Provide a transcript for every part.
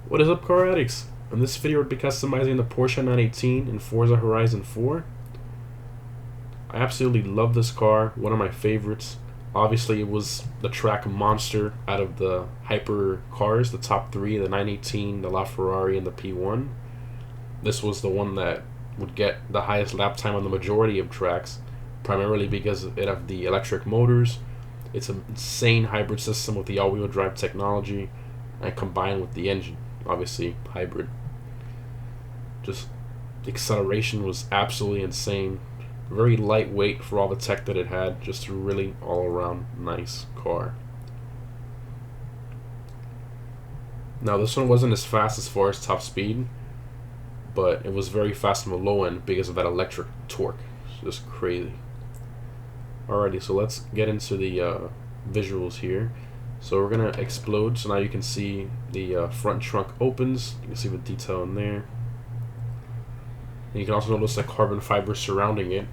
What is up, car addicts? In this video, we'll be customizing the Porsche 918 in Forza Horizon 4. I absolutely love this car, one of my favorites. Obviously, it was the track monster out of the hyper cars, the top three, the 918, the LaFerrari, and the P1. This was the one that would get the highest lap time on the majority of tracks, primarily because it have the electric motors. It's an insane hybrid system with the all-wheel drive technology, and combined with the engine, obviously hybrid. Just the acceleration was absolutely insane. Very lightweight for all the tech that it had. Just a really all-around nice car. Now this one wasn't as fast as far as top speed, but it was very fast on the low end because of that electric torque. It's just crazy. Alrighty, so let's get into the visuals here. So we're gonna explode. So now you can see the front trunk opens. You can see the detail in there. And you can also notice the carbon fiber surrounding it.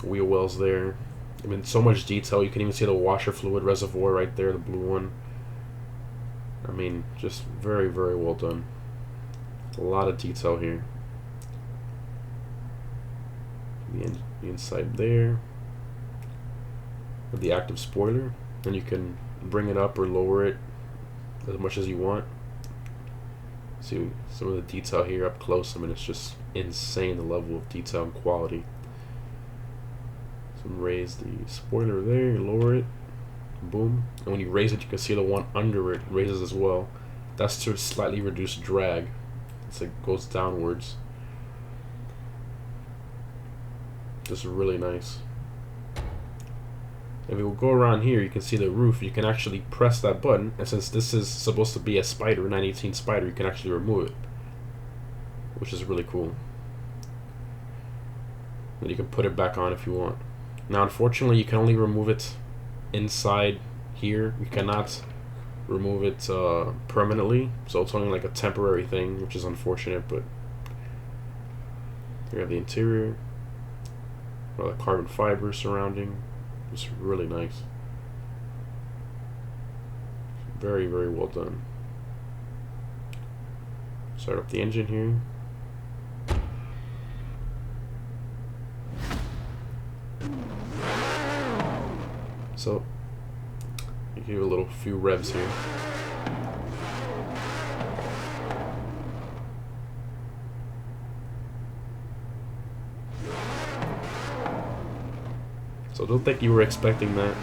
Wheel wells there. I mean, so much detail. You can even see the washer fluid reservoir right there, the blue one. I mean, just very, very well done. A lot of detail here. The inside there. With the active spoiler. And you can bring it up or lower it as much as you want. See some of the detail here up close. I mean, it's just insane, the level of detail and quality. So raise the spoiler there, lower it, boom. And when you raise it, you can see the one under it raises as well. That's to slightly reduce drag. It's like goes downwards. Just really nice. If we will go around here, you can see the roof. You can actually press that button, and since this is supposed to be a Spyder, 918 Spyder, you can actually remove it, which is really cool. And you can put it back on if you want. Now, unfortunately, you can only remove it inside here. You cannot remove it permanently, so it's only like a temporary thing, which is unfortunate. But here you have the interior, all the carbon fiber surrounding. It's really nice. Very, very well done. Start up the engine here. So, you give a little few revs here. So don't think you were expecting that.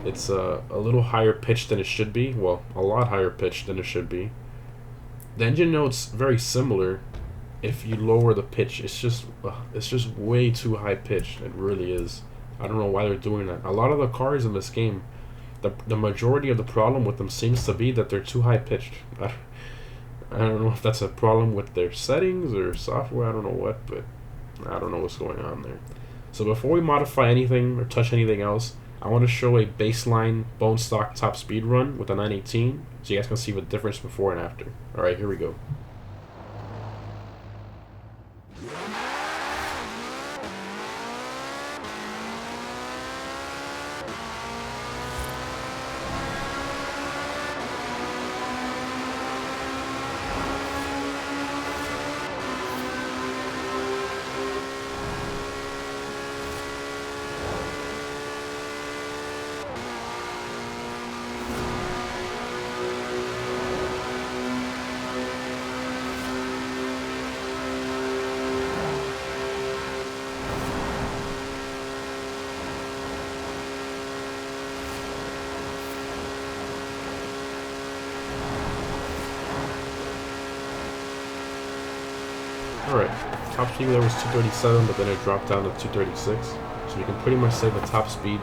It's a little higher pitched than it should be. Well, a lot higher pitched than it should be. The engine note's very similar. If you lower the pitch, it's just way too high pitched. It really is. I don't know why they're doing that. A lot of the cars in this game, the majority of the problem with them seems to be that they're too high pitched. I don't know if that's a problem with their settings or software. I don't know what, but I don't know what's going on there. So before we modify anything or touch anything else, I want to show a baseline bone stock top speed run with a 918 so you guys can see the difference before and after. Alright, here we go. Alright, top speed there was 237, but then it dropped down to 236. So you can pretty much say the top speed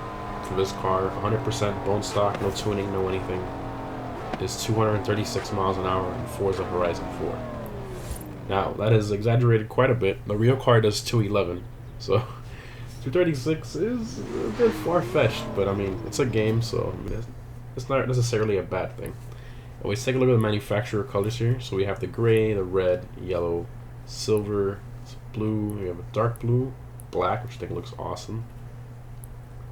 for this car, 100% bone stock, no tuning, no anything, is 236 miles an hour in Forza Horizon 4. Now, that is exaggerated quite a bit. The real car does 211, so 236 is a bit far-fetched, but I mean, it's a game, so I mean, it's not necessarily a bad thing. Let's take a look at the manufacturer colors here. So we have the gray, the red, yellow, silver, blue, we have a dark blue, black, which I think looks awesome.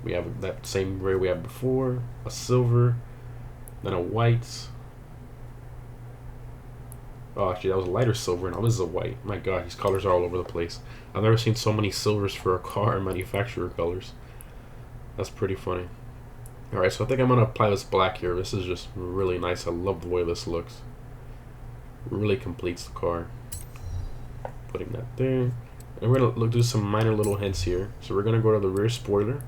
We have that same gray we had before, a silver, Then a white. Oh, actually, that was a lighter silver. Now this is a white. My God, these colors are all over the place. I've never seen so many silvers for a car manufacturer colors. That's pretty funny. Alright, so I think I'm going to apply this black here. This is just really nice. I love the way this looks. Really completes the car. Putting that there. And we're going to do some minor little hints here. So we're going to go to the rear spoiler.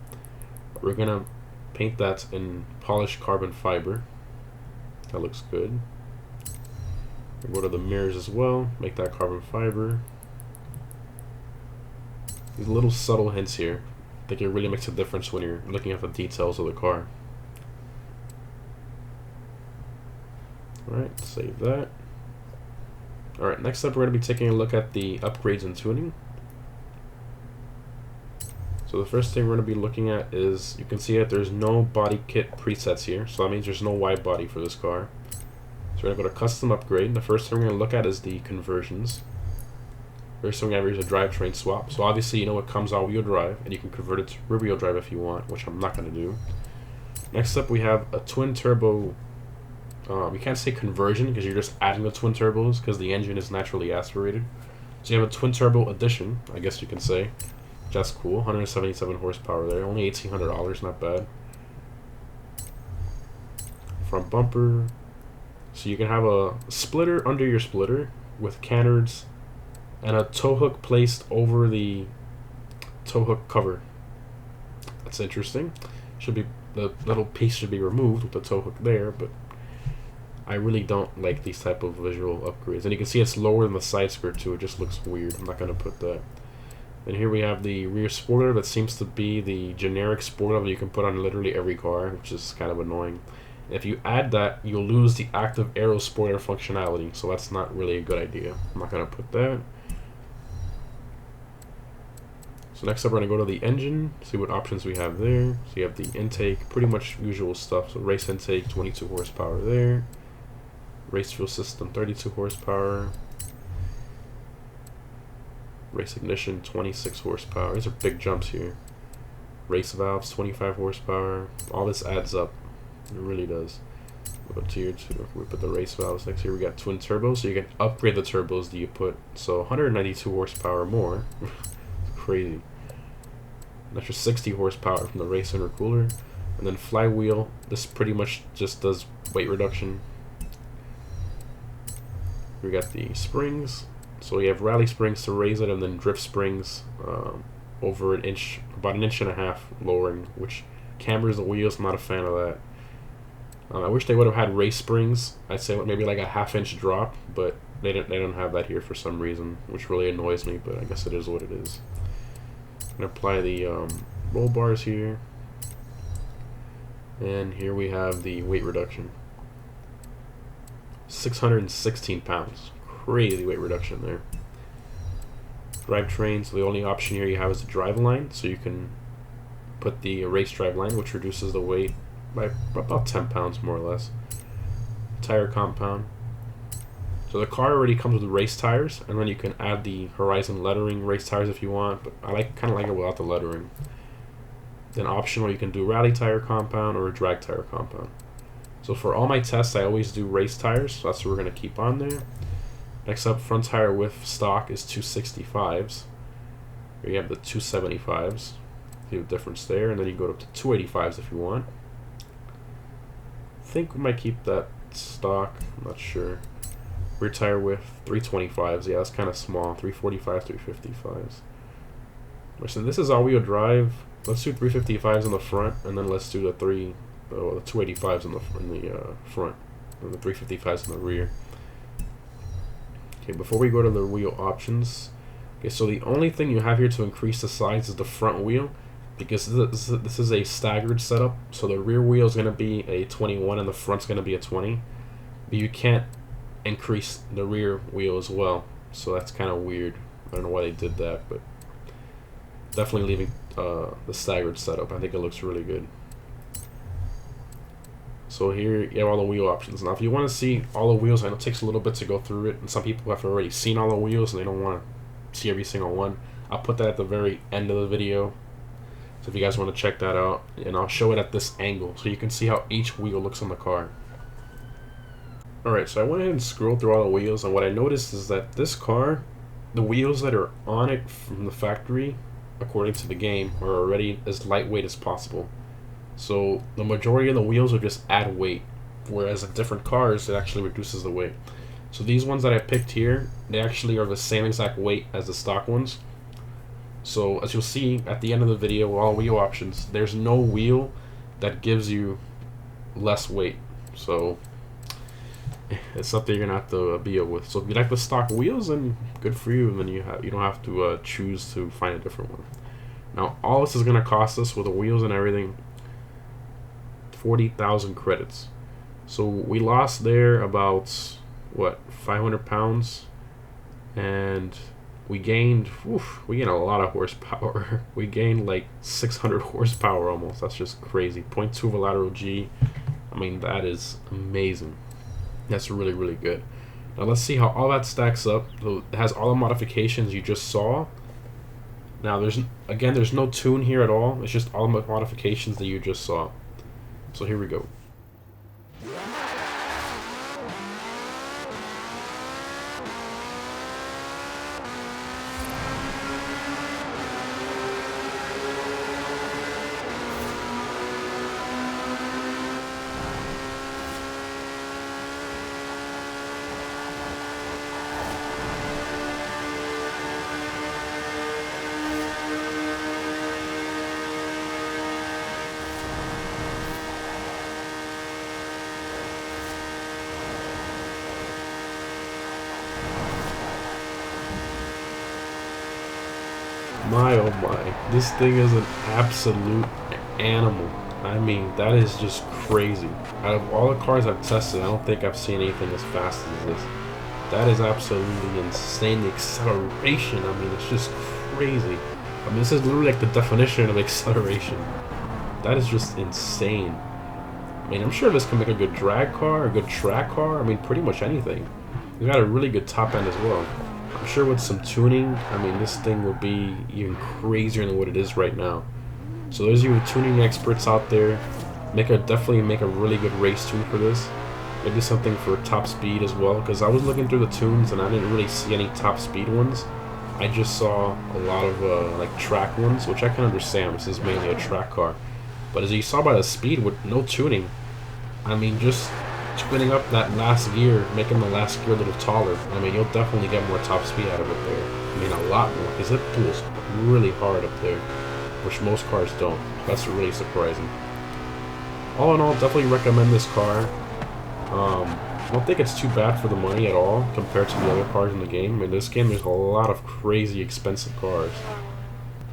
We're going to paint that in polished carbon fiber. That looks good. We'll go to the mirrors as well. Make that carbon fiber. These little subtle hints here, I think it really makes a difference when you're looking at the details of the car. Alright, save that. Alright, next up we're going to be taking a look at the upgrades and tuning. So the first thing we're going to be looking at is, you can see that there's no body kit presets here, so that means there's no wide body for this car. So we're going to go to custom upgrade. The first thing we're going to look at is the conversions. First thing we have here is a drivetrain swap. So obviously you know it comes all-wheel drive, and you can convert it to rear-wheel drive if you want, which I'm not going to do. Next up we have a twin turbo. You can't say conversion because you're just adding the twin turbos because the engine is naturally aspirated. So you have a twin turbo addition, I guess you can say. That's cool. 177 horsepower there. Only $1,800, not bad. Front bumper. So you can have a splitter under your splitter with canards and a tow hook placed over the tow hook cover. That's interesting. Should be, the little piece should be removed with the tow hook there, but I really don't like these type of visual upgrades. And you can see it's lower than the side skirt too. It just looks weird. I'm not going to put that. And here we have the rear spoiler that seems to be the generic spoiler that you can put on literally every car, which is kind of annoying. If you add that, you'll lose the active aero spoiler functionality, so that's not really a good idea. I'm not going to put that. So next up we're going to go to the engine, see what options we have there. So you have the intake, pretty much usual stuff. So race intake, 22 horsepower there. Race fuel system, 32 horsepower. Race ignition, 26 horsepower. These are big jumps here. Race valves, 25 horsepower. All this adds up. It really does. We'll go tier 2. We put the race valves next here. We got twin turbos, so you can upgrade the turbos that you put. So 192 horsepower more. It's crazy. An extra 60 horsepower from the race intercooler. And then flywheel. This pretty much just does weight reduction. We got the springs. So you have rally springs to raise it, and then drift springs over an inch, about 1.5 inches lowering, which cambers the wheels. I'm not a fan of that. I wish they would have had race springs. I'd say maybe like a 1/2 inch drop, but they don't have that here for some reason, which really annoys me. But I guess it is what it is. I'm gonna apply the roll bars here, and here we have the weight reduction. 616 pounds. Crazy weight reduction there. Drivetrain, so the only option here you have is the drive line, so you can put the race drive line, which reduces the weight by about 10 pounds more or less. Tire compound. So the car already comes with race tires, and then you can add the Horizon lettering race tires if you want, but I kind of like it without the lettering. Then optional, you can do rally tire compound or a drag tire compound. So for all my tests, I always do race tires, so that's what we're going to keep on there. Next up, front tire width stock is 265s. Here you have the 275s. See the difference there, and then you can go up to 285s if you want. I think we might keep that stock. I'm not sure. Rear tire width 325s. Yeah, that's kind of small. 345s, 355s. So this is all-wheel drive. Let's do 355s in the front, and then let's do the 285s in the front, and the 355s in the rear. Okay, before we go to the wheel options, okay, so the only thing you have here to increase the size is the front wheel, because this is a staggered setup, so the rear wheel is going to be a 21 and the front's going to be a 20, but you can't increase the rear wheel as well, so that's kind of weird. I don't know why they did that, but definitely leaving the staggered setup. I think it looks really good. So here you have all the wheel options. Now if you want to see all the wheels, I know it takes a little bit to go through it, and some people have already seen all the wheels and they don't want to see every single one. I'll put that at the very end of the video, so if you guys want to check that out, and I'll show it at this angle so you can see how each wheel looks on the car. Alright, so I went ahead and scrolled through all the wheels, and what I noticed is that this car, the wheels that are on it from the factory, according to the game, are already as lightweight as possible. So the majority of the wheels will just add weight, whereas in different cars, it actually reduces the weight. So these ones that I picked here, they actually are the same exact weight as the stock ones. So as you'll see at the end of the video with all wheel options, there's no wheel that gives you less weight. So it's something you're gonna have to deal with. So if you like the stock wheels, then good for you, and then you don't have to choose to find a different one. Now all this is gonna cost us with the wheels and everything 40,000 credits. So we lost there about what, 500 pounds, and we gained a lot of horsepower. We gained like 600 horsepower almost. That's just crazy. 0.2 of a lateral G. I mean, that is amazing. That's really, really good. Now let's see how all that stacks up. So it has all the modifications you just saw. Now there's no tune here at all. It's just all the modifications that you just saw. So here we go. My oh my, this thing is an absolute animal. I mean, that is just crazy. Out of all the cars I've tested, I don't think I've seen anything as fast as this. That is absolutely insane. The acceleration, I mean, it's just crazy. I mean, this is literally like the definition of acceleration. That is just insane. I mean, I'm sure this can make a good drag car, a good track car. I mean, pretty much anything. It's got a really good top end as well. I'm sure with some tuning, I mean, this thing will be even crazier than what it is right now. So those of you tuning experts out there, definitely make a really good race tune for this. Maybe something for top speed as well, because I was looking through the tunes and I didn't really see any top speed ones. I just saw a lot of like track ones, which I can understand. This is mainly a track car. But as you saw by the speed with no tuning, I mean, just spinning up that last gear, making the last gear a little taller, I mean, you'll definitely get more top speed out of it there. I mean, a lot more, because it pulls really hard up there, which most cars don't. That's really surprising. All in all, definitely recommend this car. I don't think it's too bad for the money at all compared to the other cars in the game. In this game, there's a lot of crazy expensive cars.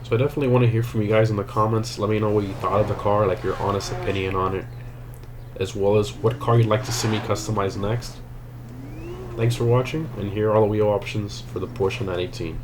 So I definitely want to hear from you guys in the comments. Let me know what you thought of the car, like your honest opinion on it, as well as what car you'd like to see me customize next. Thanks for watching, and here are all the wheel options for the Porsche 918.